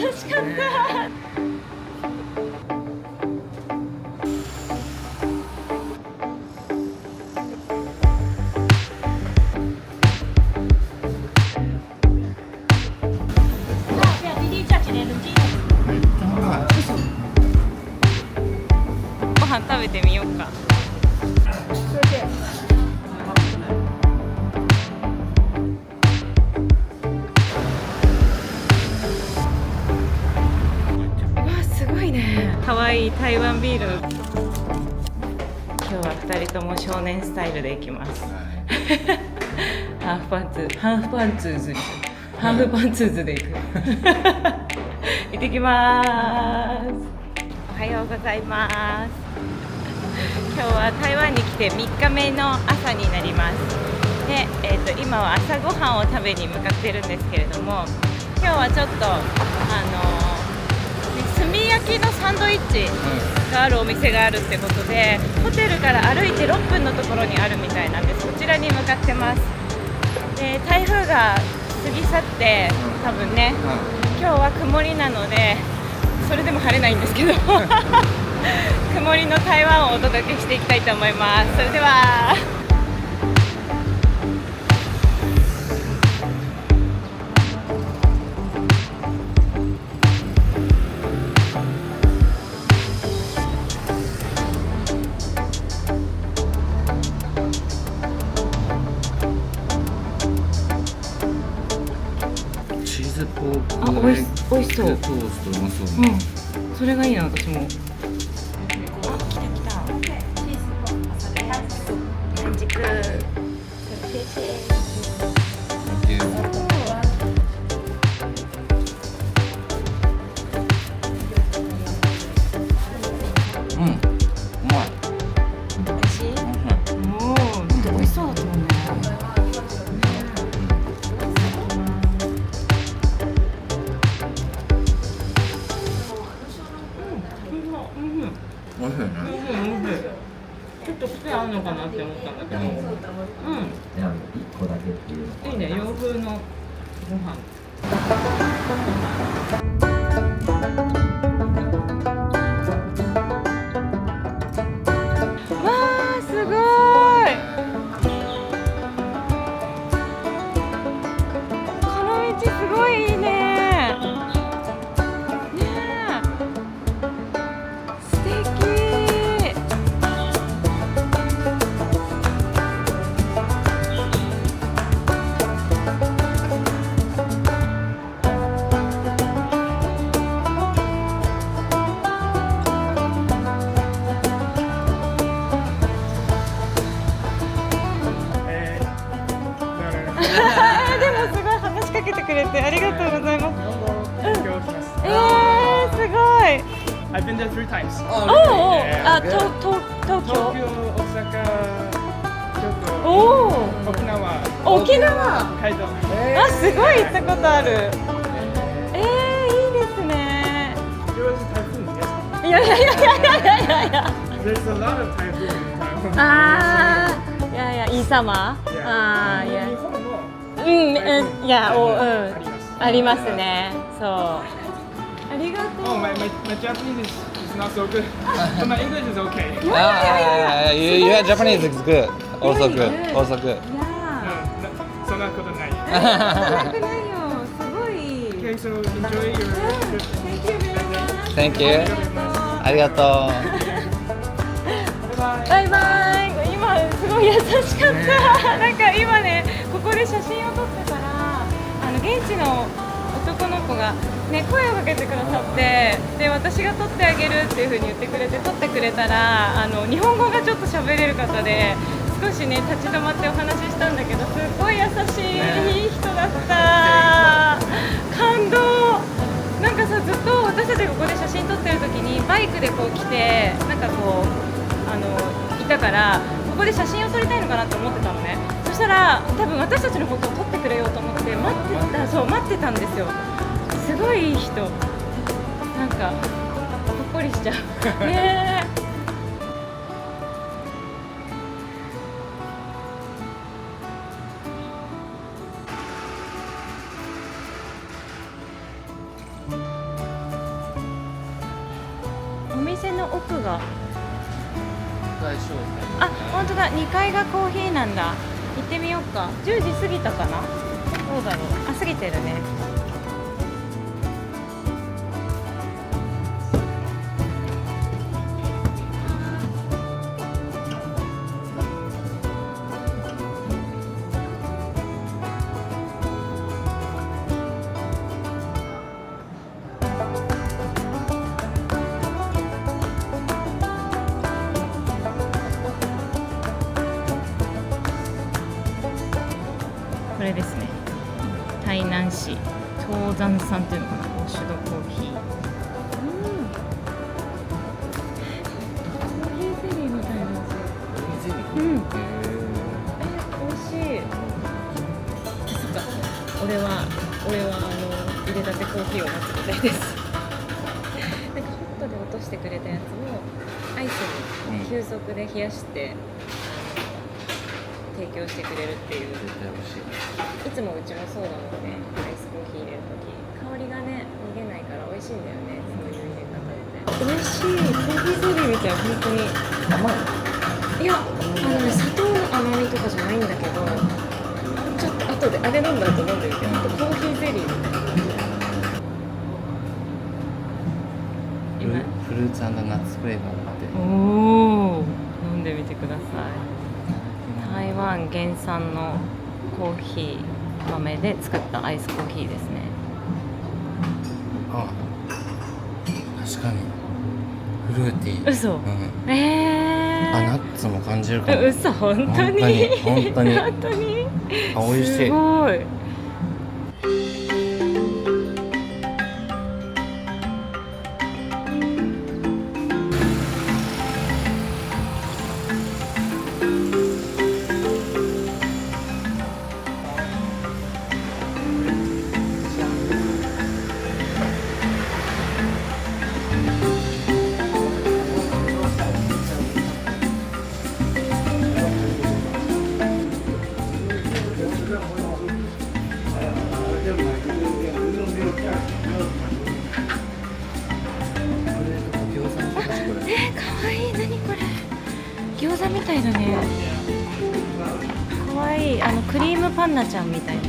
しかった。ご飯食べてみようか。すごいね。可愛い台湾ビール。今日は2人とも少年スタイルでいきます。ハーフパンツーズでいく。行ってきます。おはようございます。今日は台湾に来て3日目の朝になります。で、今は朝ごはんを食べに向かっているんですけれども、今日はちょっと炭焼きのサンドイッチがあるお店があるってことで、ホテルから歩いて6分のところにあるみたいなんです。こちらに向かってます。で、台風が過ぎ去って多分ね、今日は曇りなので、それでも晴れないんですけど曇りの台湾をお届けしていきたいと思います。それではチーズポークおいしそう。トーストうまそうね。それがいいな、私も。ちょっと癖あるのかなって思ったんだけど、1個だけっていうのいいね、洋風のご飯。わー、すごい。この道すごいいいね。でもすごい話しかけてくれてありがとうございます。すごい。I've been there 3 times. 東京。大阪、京都、沖縄。北海道。すごい行ったことある。いいですね。There was a typhoon yesterday. いや。There's a lot of typhoon in Taiwan. イーサマー。日本もありますね。そう。ありがとう。Oh, my Japanese is not so good, but my English is okay. Your Japanese is good. Also good. Also good. そんなことない。ないよ。すごい。Okay, so enjoy your trip. Thank you. ありがとう。バイバイ。今すごい優しかった。なんか今ね、ここで写真を撮ってたら、現地の男の子がね、声をかけてくださって、で私が撮ってあげるっていう風に言ってくれて撮ってくれたら、日本語がちょっと喋れる方で、少しね立ち止まってお話ししたんだけど、すごい優しい、いい人だった。感動。なんかさ、ずっと私たちがここで写真撮ってる時にバイクでこう来て、なんかこういたから、ここで写真を撮りたいのかなと思ってたのね。そしたら多分私たちのことを撮ってくれようと思って待ってたんですよ。すごいいい人。なんかほっこりしちゃう。ねえ。店の奥が、大商あ、本当だ、2階がコーヒーなんだ。行ってみようか。10時過ぎたかな。どうだろう。あ、過ぎてるね。これですね。台南市東山さんというのかな、ウォッシュドコーヒー。コーヒーゼリーみたいなやつ。ゼリー。うん。美味しい。そっか。俺は入れたてコーヒーを待つみたいです。なんかホットで落としてくれたやつをアイスに急速で冷やして提供してくれるっていう。絶対美味しい。いつもうちもそうなので、アイスコーヒー入れるとき香りがね逃げないから美味しいんだよね。そういう入れ方って美味しい。コーヒーゼリーみたい。本当に甘い。いや、砂糖の甘みとかじゃないんだけど、ちょっと後であれ飲んだ後飲んでみて。あとコーヒーゼリーみたいな。フルーツ&ナッツフレーバーがあって。おお、飲んでみてください。台湾原産のコーヒー豆で作ったアイスコーヒーですね。あ、確かにフルーティー。嘘。うん。あ、ナッツも感じるかも。嘘、本当に本当に本当にあ、美味しい。すごい。かわいい。何これ。餃子みたいだね。かわいい。クリームパンナちゃんみたいな。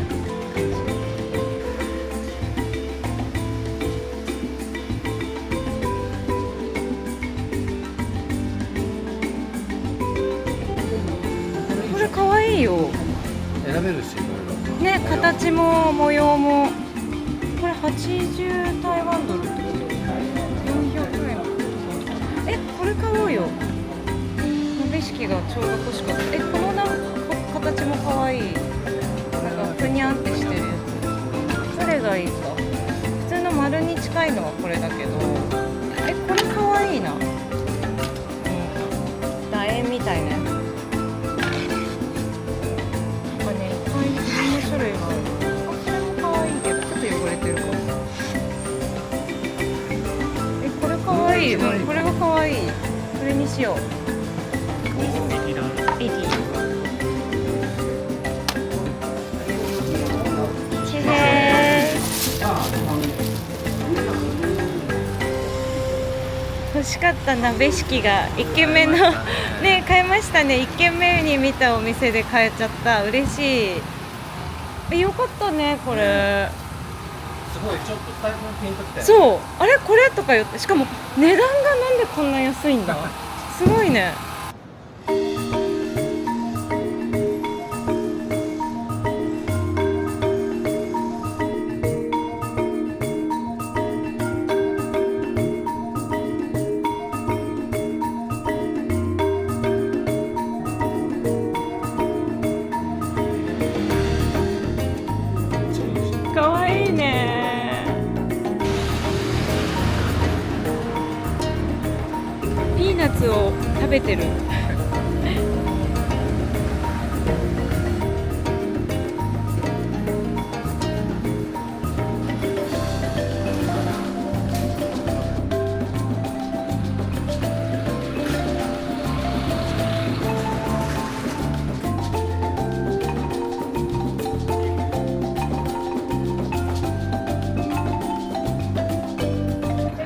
これかわいいよ。選べるし、これが。ね、形も模様も。これ80台湾ドルってこと？400円。これ買おうよ。鍋敷がちょうど欲しかった。この形も可愛い。なんかふにゃんってしてるやつ。どれがいいか。普通の丸に近いのはこれだけど。これ可愛いな。楕円みたいなやつ。なんかね、いっぱいいろんな種類がある。これも可愛いけど、ちょっと汚れてるかも。これ可愛い。これが可愛い。これにしよう。エディ。欲しかった鍋敷が1軒目のね、買いましたね。1軒目に見たお店で買えちゃった。嬉しい。よかったね、これ。すごい、ちょっと2人ともピンときて。そう、あれこれとか言って、しかも値段がなんでこんな安いんだ。すごいね。かわいいね。ピーナッツを食べてる。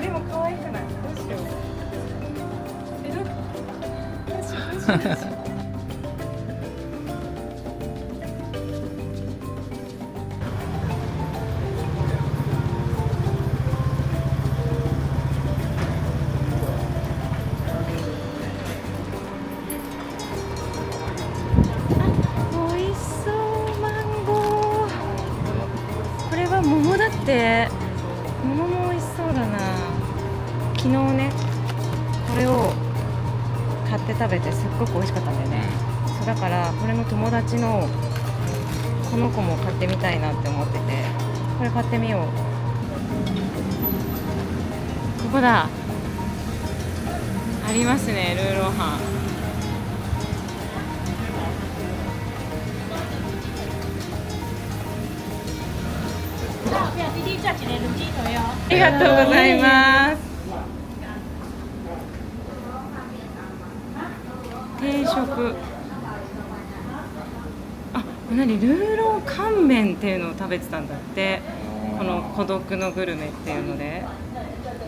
でも可愛くない？どうしよう。美味しそうマンゴー。これは桃だって。桃も美味しそうだな。昨日ねこれを買って食べてすっごく美味しかったんだよね。そうだからこれの友達のこの子も買ってみたいなって思ってて、これ買ってみよう。ここだ、ありますね、ルーローハン。ありがとうございます。定食。あ、何、ルーロー乾麺っていうのを食べてたんだって。この孤独のグルメっていうので。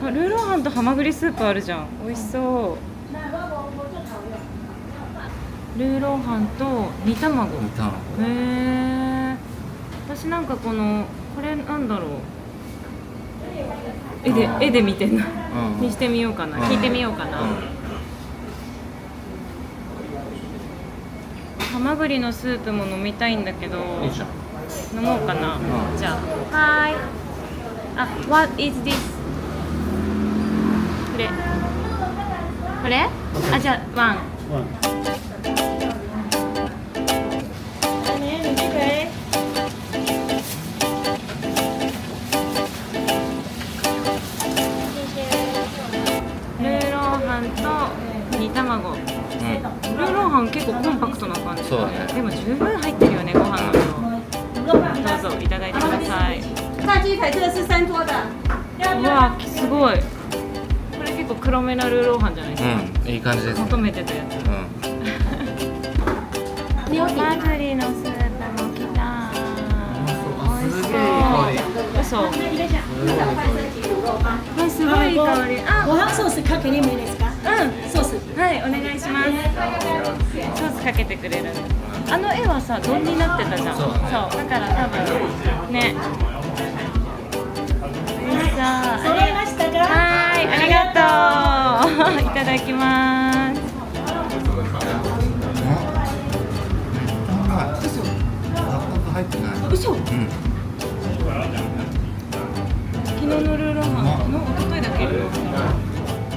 あ、ルーローハンとハマグリスープあるじゃん。美味しそう。ルーローハンと煮卵。煮卵。へえ。私なんかこれなんだろう。絵で見てんのにしてみようかな。聞いてみようかな。ハマグリのスープも飲みたいんだけど、いいじゃん。飲もうかな。じゃあ、はい。あ、what is this？ これ？あ、じゃあワン。煮卵、ルーローハン結構コンパクトな感じだね。でも十分入ってるよね、ご飯の量。どうぞいただいてください。炸鸡排这个是3桌的。うわ、すごい。これ結構黒めなルーローハンじゃないですか。うん、いい感じです。求めてたやつ。ハマグリのスープも来た。美味しそう。嘘。すごいいい香り。あ、ご飯ソースかけてもいいですか？ソース。はい、お願いします。ソースかけてくれるの。あの絵はさ、丼になってたじゃん。そう、だから多分ね。揃いましたか？はい、ありがとう。いただきます。入ってない。嘘。昨日のルーローハン、一昨日だっけルーローハン。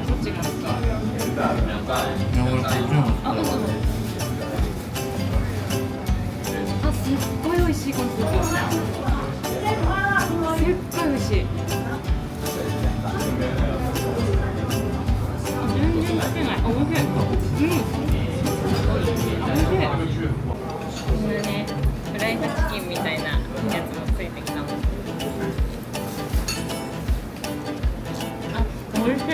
どっちが好き？あ、嘘。あ、すっごい美味しいこのスープ。すっごい美味しい。全然つけない。あ、美味しい。美味しい。こんなね、フライドチキンみたいなやつもついてきたの。あ、美味しい。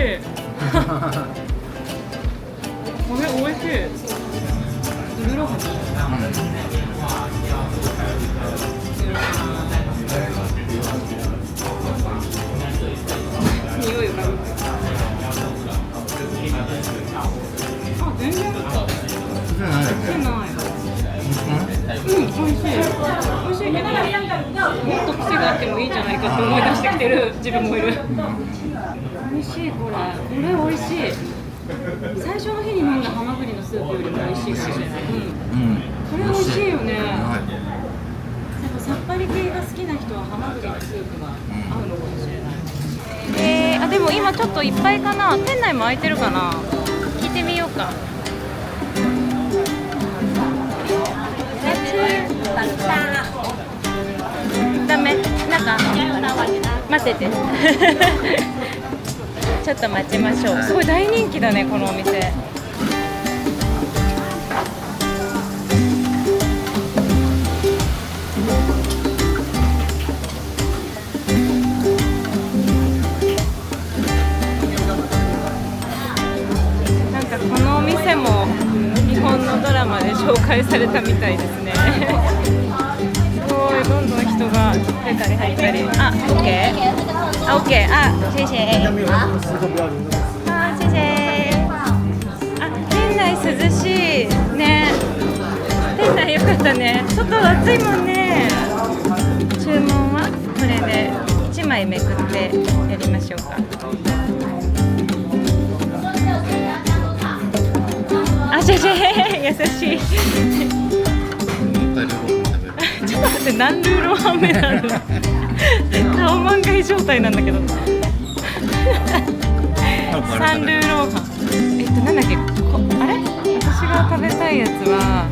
これ美味しい。ルーローハン。匂いが。あ、全然。つけない。美味しい。美味しいけど、もっと癖があってもいいじゃないかって思い出してきてる自分もいる。美味しいこれ。これ美味しい。最初の日に飲んだハマグリのスープよりも美味しいかもしれない。これ美味しいよね。なんかさっぱり系が好きな人はハマグリのスープが合うのかもしれない。あ、でも今ちょっといっぱいかな。店内も空いてるかな。聞いてみようか。ダメ、なんか待ってて。ちょっと待ちましょう。すごい大人気だね、このお店。なんかこのお店も日本のドラマで紹介されたみたいですね。すごい、どんどん人が出たり入ったり。あ、OK。あ、OK。あ、谢謝。あ、謝謝。あ、店内涼しい。だね。外暑いもんね。注文はこれで1枚めくってやりましょうか。あ、優しい。ちょっと待って、何ルーローハン目なの？顔満開状態なんだけど。3ルーローハン。なんだっけ、あれ？私が食べたいやつは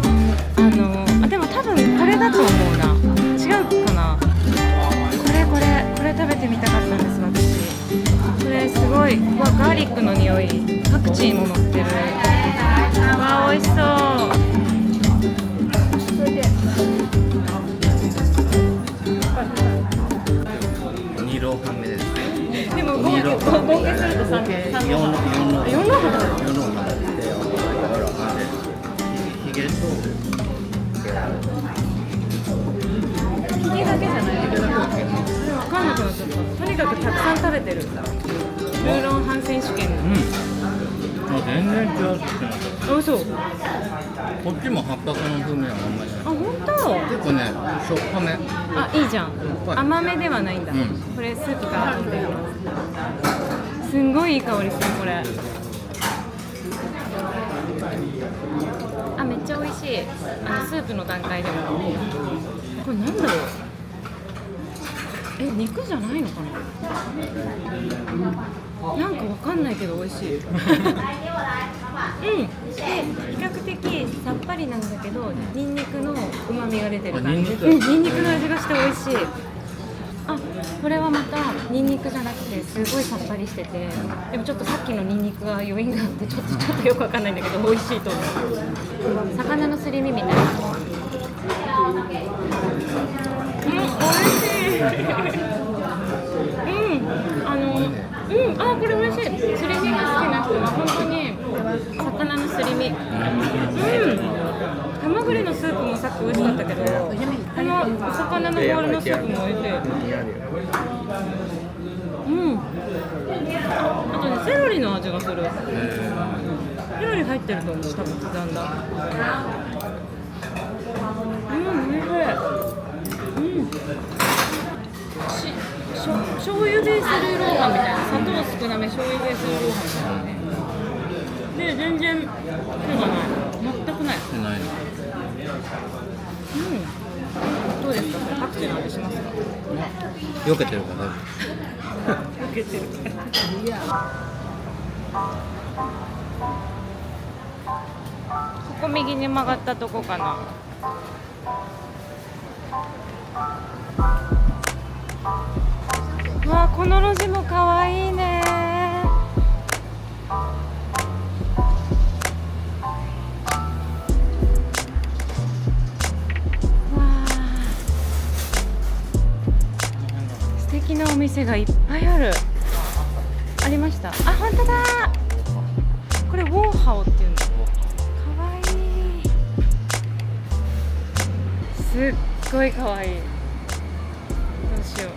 でも多分これだと思うな。違うかな。これ食べてみたかったんです私。これすごい、ガーリックの匂い、パクチーも乗ってる。わあ、美味しそう。2ローハン目です。でも合計すると3ローハン。4ローハンヒゲだけじゃない。分かんなくなっちゃった。とにかくたくさん食べてる。ルーロンハン選手権。全然違う。あ、そう。こっちも八角の風味はあんまりない。あ、本当。結構ね、しょっぱめ。あ、いいじゃん。甘めではないんだ。うん、これスープから飲んでる。すんごいいい香りするこれ。あ、めっちゃ美味しい。スープの段階でも。これなんだろう。肉じゃないのかな。なんかわかんないけど美味しい。で、比較的さっぱりなんだけど、ニンニクの旨味が出てる感じ。ニンニクの味がして美味しい。あ、これはまたニンニクじゃなくてすごいさっぱりしてて、でもちょっとさっきのニンニクが余韻があってちょっとよくわかんないんだけど美味しいと思う。魚のすり身みたいな。美味しい。あ、これ美味しい。すり身が好きな人は本当に魚のすり身。ハマグリのスープもさっき美味しかったけど、この魚のボールのスープも美味しい。あとね、セロリの味がする。セロリ入ってると思う、多分刻んだ。美味しい。醤油ベースルーローハンみたいな、砂糖少なめ醤油ベースルーローハンみたいなね。で、全然手がない、全くない。どうですか、パクチーの味しますか？避けてるかな。避けてるからここ右に曲がったとこかな。わあ、この路地も可愛いね。わあ、素敵なお店がいっぱいある。ありました。あ、本当だ。これウォーハオっていうんだ。可愛い。すっごい可愛い。どうしよう。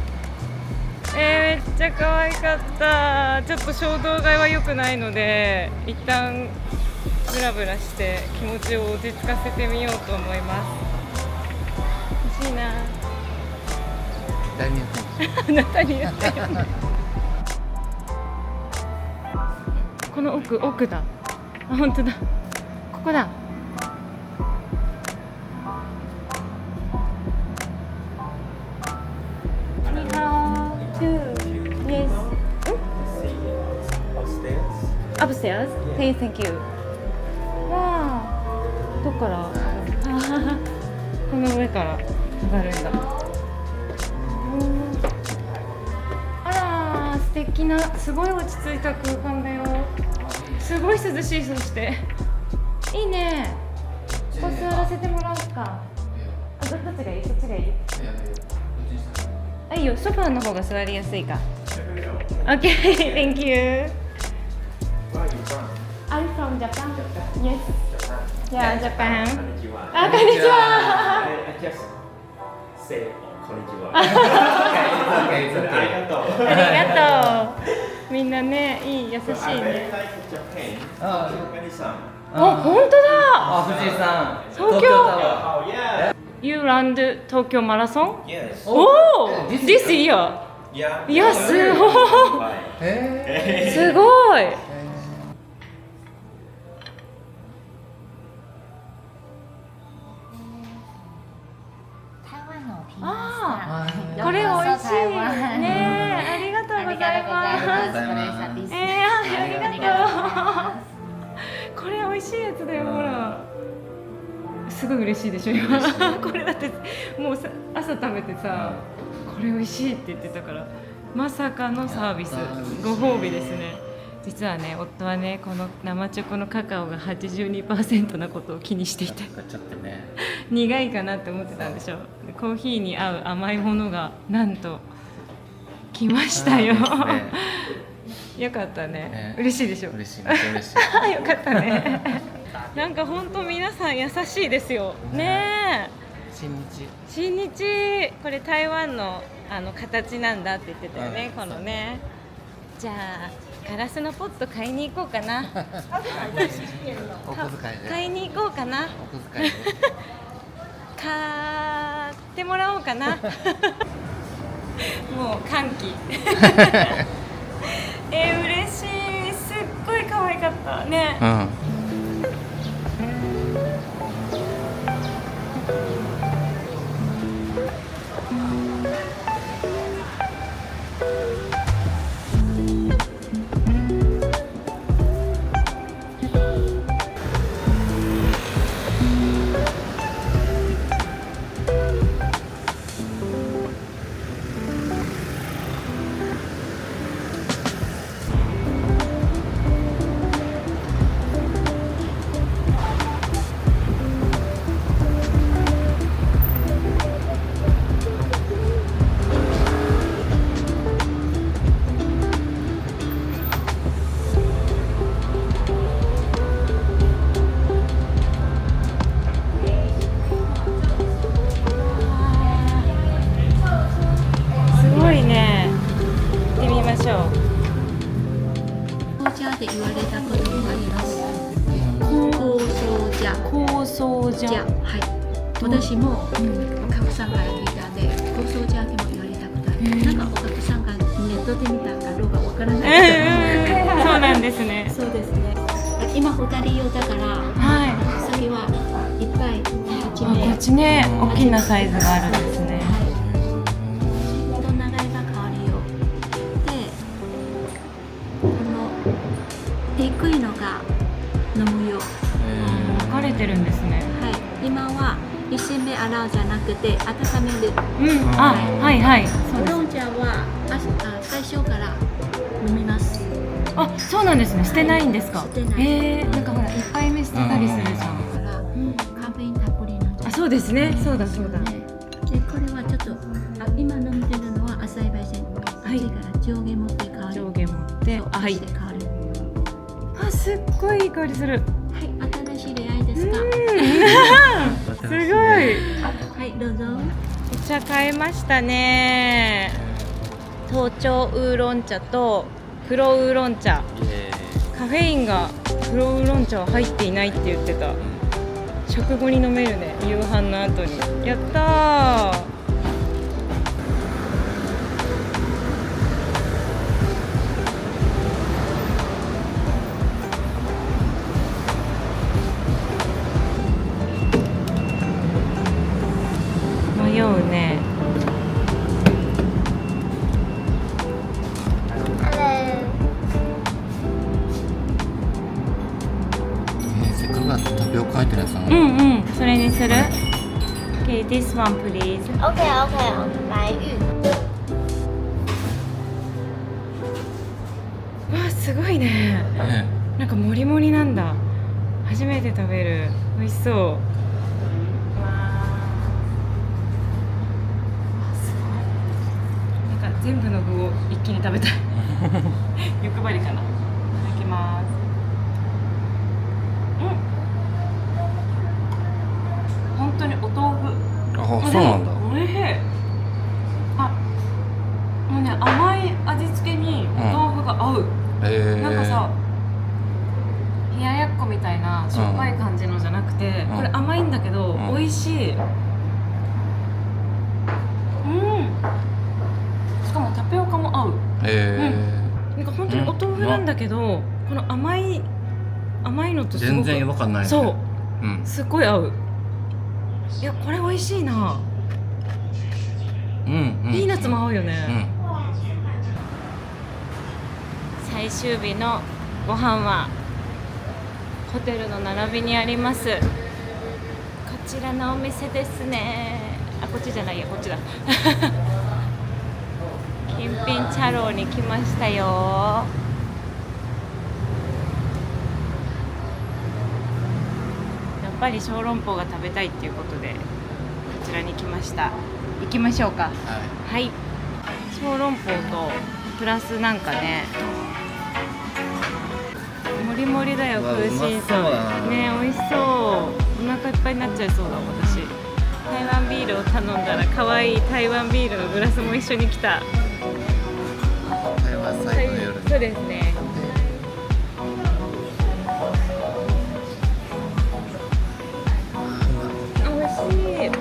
めっちゃ可愛かった。ちょっと衝動買いは良くないので、一旦ブラブラして気持ちを落ち着かせてみようと思います。欲しいな。誰にあなたに言ったよね。この奥だ。あ、本当だ。ここだ。Upstairs? Thank you. わあ、どっから？この上から上がるんだ。あら、素敵な、すごい落ち着いた空間だよ。すごい涼しい。そしていいね。ここ座らせてもらおうか。どっちがいい？そっちがいい？あ、いいよ。ソファーの方が座りやすいか。Okay, thank you. I'm from Japan. Yes. Yeah, Japan. あ、こんにちは。Just say こんにちは。ありがとう。みんなね、いい、優しいね。Japan. Japanese あ、本当だ。あ、藤井さん。東京タワ Oh yeah. You run the 東京マラソン？ Yes. おお、this year。 Yeah. いや、すごい。 へすごい。台湾のピーナあッツあ、これ美味しい。台湾ねえ、ありがとうございます。ありがとうございます。ありがとう。これ美味しいやつだよ、ほら。すごい嬉しいでしょ、今。これだってもうさ朝食べてさ、これ美味しいって言ってたから、まさかのサービス、ご褒美ですね。実はね、夫はね、この生チョコのカカオが 82% なことを気にしていて、ちょっとね。苦いかなって思ってたんでしょ。でコーヒーに合う甘いものがなんと来ましたよ。よかったね。嬉しいでしょ。嬉しい、めっちゃ嬉しい。よかったね。なんか本当皆さん優しいですよ。ねえ。新日。新日、これ台湾の形なんだって言ってたよね。このね。じゃあガラスのポット買いに行こうかな。お小遣いで。買いに行こうかな。お小遣いで。買ってもらおうかな。もう歓喜。嬉しい。すっごい可愛かったね。うん。すごいね。行ってみましょう。紅茶で言われたこともあります。構想茶。構想茶。茶。はい。私もお客さんから聞いたんで、構想茶でも言われたことある。なんかお客さんがネットで見たかどうかわからないけど。そうなんですね。そうですね。今2人用だから、は次はいっぱい始い。こめ。っちね、大きなサイズがあるんですね。どんながいが変わるよ。で、この低いのが飲むよ。分かれてるんですね。はい。今は一瞬目洗うじゃなくて温める。うん。あ、はいはい。そうです。ウーロン茶は最初から飲みます。あ、そうなんですね。捨てないんですか。捨てない。なんかほら、いっぱい目捨てたりするじゃん。だからカフェインたっぷりなんあ、そうですね。そうだそうだ。で、これはちょっと今飲んでるのは浅い焙煎。熱いから上下持って香り。上下持って、あ、はい。香り。あ、すっごいいい香りする。はい、新しい出会いですか。すごい。はい、どうぞ。お茶買いましたね。東京ウーロン茶と黒ウーロン茶。カフェインが黒ウーロン茶は入っていないって言ってた。食後に飲めるね。夕飯の後に。やったー。迷うね。せっかくだったらタピオカ入ってるやつなの。うんうん、それにする？ Okay, this one please. OK OK， 白玉。わあ、すごいね。なんかもりもりなんだ。初めて食べる。美味しそう。わあ、すごい。なんか全部の具を一気に食べたい。欲張りかな。いただきます。本当にお豆腐。あ、そうなんだ。おいしい。あ、もうね、甘い味付けにお豆腐が合う。なんかさ、冷ややっこみたいなしょっぱい感じのじゃなくて、これ甘いんだけど、美味しい。しかもタピオカも合う。なんか本当にお豆腐なんだけど、この甘いのとすごく全然違和感ないね。そう、すっごい合う。いや、これ美味しいな。ピーナッツも合うよね。最終日のご飯はホテルの並びにありますこちらのお店ですね。あ、こっちじゃないや、こっちだ金品茶楼に来ましたよ。やっぱり小籠包が食べたいっていうことでこちらに来ました。行きましょうか。はい、小籠包とプラスなんかね、もりもりだよ。空心菜ね、美味しそう。お腹いっぱいになっちゃいそうだ私。台湾ビールを頼んだら可愛い台湾ビールのグラスも一緒に来た。台湾最後の夜に。そうですね。美味しい。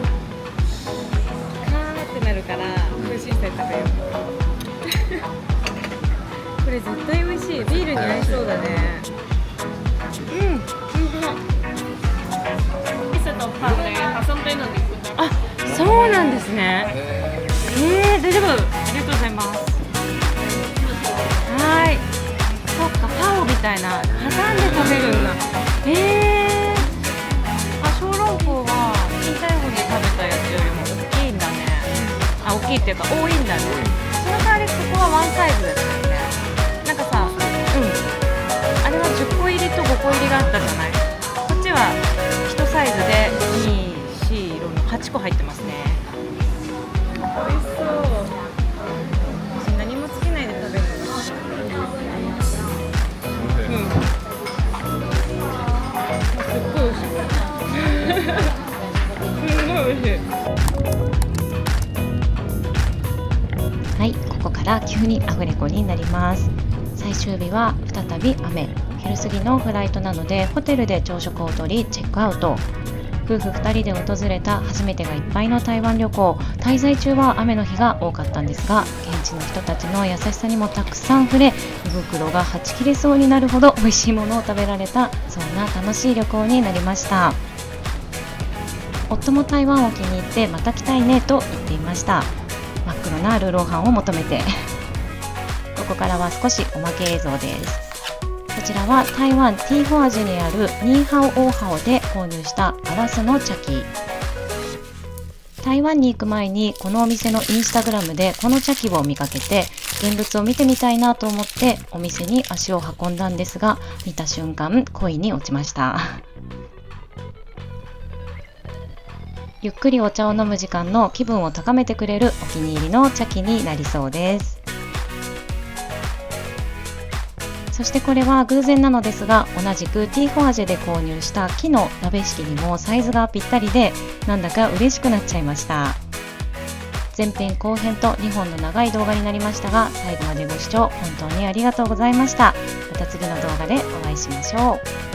カーってなるから空心菜食べよう。これ絶対美味しい。ビールに合いそうだね。あ、そうなんですね。大丈夫。ありがとうございます。はい。そっか、パオみたいな挟んで食べるんだ。あ、小籠包は小さい方に食べたやつよりも大きいんだね。あ、大きいっていうか多いんだね。その代わりここはワンサイズですよね。なんかさ、あれは10個入りと5個入りがあったじゃない。こっちは1サイズで2、4、6、8個入ってますね。美味しそう。私何もつけないで食べるのが好き。すっごい美味しい。すごい美味しい。はい、ここから急にアフレコになります。最終日は再び雨。昼過ぎのフライトなのでホテルで朝食をとりチェックアウト。夫婦2人で訪れた初めてがいっぱいの台湾旅行。滞在中は雨の日が多かったんですが、現地の人たちの優しさにもたくさん触れ、胃袋がはち切れそうになるほど美味しいものを食べられた、そんな楽しい旅行になりました。夫も台湾を気に入ってまた来たいねと言っていました。真っ黒なルーローハンを求めてここからは少しおまけ映像です。こちらは台湾ティーホアジにあるニーハオオーハオで購入したガラスの茶器。台湾に行く前にこのお店のインスタグラムでこの茶器を見かけて現物を見てみたいなと思ってお店に足を運んだんですが、見た瞬間恋に落ちましたゆっくりお茶を飲む時間の気分を高めてくれるお気に入りの茶器になりそうです。そしてこれは偶然なのですが、同じくティーホアジェで購入した木の鍋敷にもサイズがぴったりで、なんだか嬉しくなっちゃいました。前編後編と2本の長い動画になりましたが、最後までご視聴本当にありがとうございました。また次の動画でお会いしましょう。